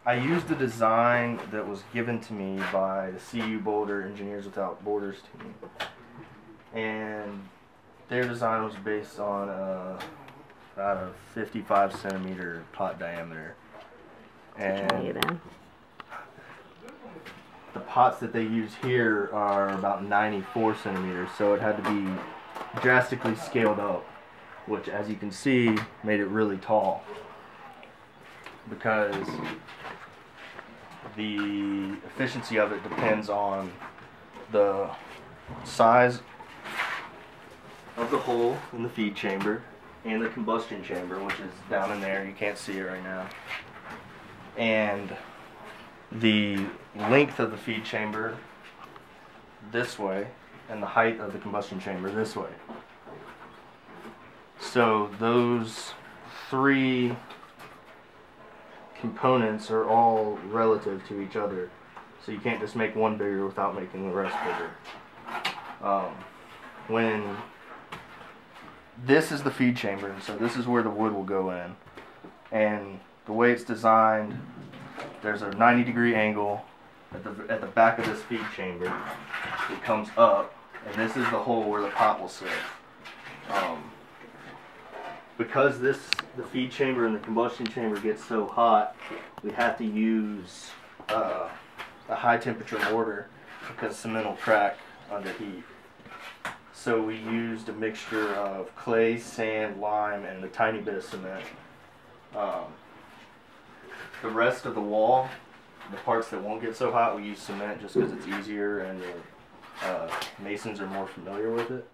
I used a design that was given to me by the CU Boulder Engineers Without Borders team, and their design was based on about a 55 centimeter pot diameter, and the pots that they use here are about 94 centimeters, so it had to be drastically scaled up, which, as you can see, made it really tall, because the efficiency of it depends on the size of the hole in the feed chamber and the combustion chamber, which is down in there. You can't see it right now. And the length of the feed chamber this way and the height of the combustion chamber this way. So those three components are all relative to each other, so you can't just make one bigger without making the rest bigger. When this is the feed chamber, and so this is where the wood will go in, and the way it's designed, there's a 90-degree angle at the back of this feed chamber. It comes up, and this is the hole where the pot will sit. Because the feed chamber and the combustion chamber gets so hot, we have to use a high temperature mortar because cement will crack under heat. So we used a mixture of clay, sand, lime, and a tiny bit of cement. The rest of the wall, the parts that won't get so hot, we use cement just because it's easier and the masons are more familiar with it.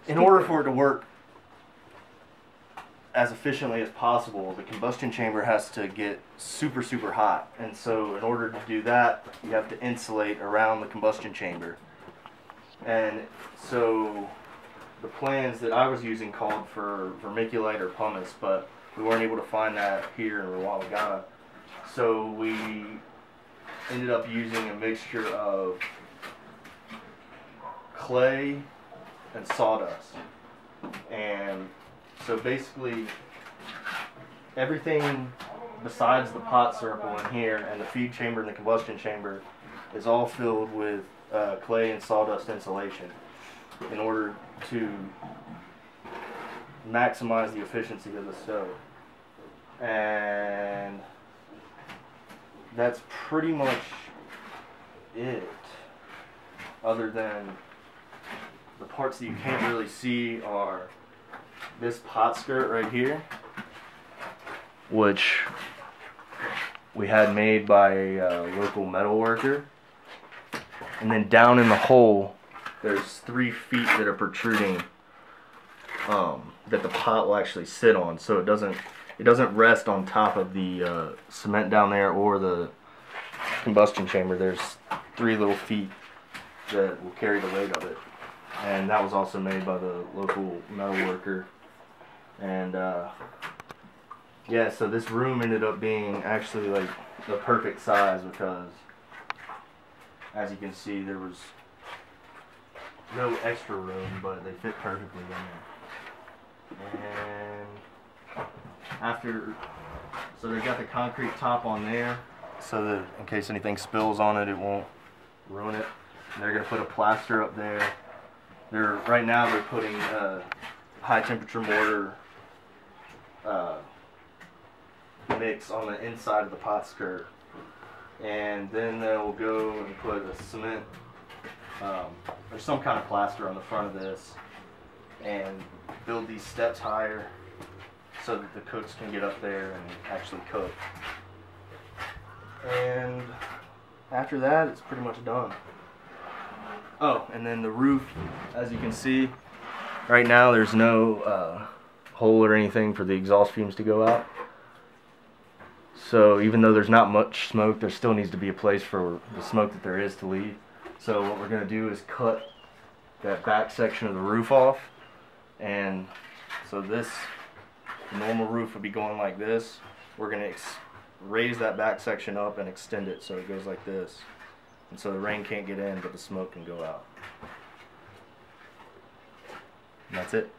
In order for it to work as efficiently as possible, the combustion chamber has to get super, super hot. And so in order to do that, you have to insulate around the combustion chamber. And so the plans that I was using called for vermiculite or pumice, but we weren't able to find that here in Rwanda. So we ended up using a mixture of clay and sawdust. And so basically everything besides the pot circle in here and the feed chamber and the combustion chamber is all filled with clay and sawdust insulation in order to maximize the efficiency of the stove. And that's pretty much it, other than the parts that you can't really see are this pot skirt right here, which we had made by a local metal worker. And then down in the hole, there's 3 feet that are protruding that the pot will actually sit on, so it doesn't rest on top of the cement down there or the combustion chamber. There's 3 little feet that will carry the weight of it, and that was also made by the local metal worker. And yeah, so this room ended up being actually like the perfect size, because as you can see, there was no extra room, but they fit perfectly in there. And so they got the concrete top on there, so that in case anything spills on it, it won't ruin it. And they're going to put a plaster up there. Right now they're putting high temperature mortar mix on the inside of the pot skirt, and then they'll go and put a cement or some kind of plaster on the front of this and build these steps higher so that the cooks can get up there and actually cook. And after that, it's pretty much done. Oh, and then the roof, as you can see, right now there's no hole or anything for the exhaust fumes to go out. So even though there's not much smoke, there still needs to be a place for the smoke that there is to leave. So what we're going to do is cut that back section of the roof off. And so this normal roof would be going like this. We're going to raise that back section up and extend it so it goes like this. And so the rain can't get in, but the smoke can go out. And that's it.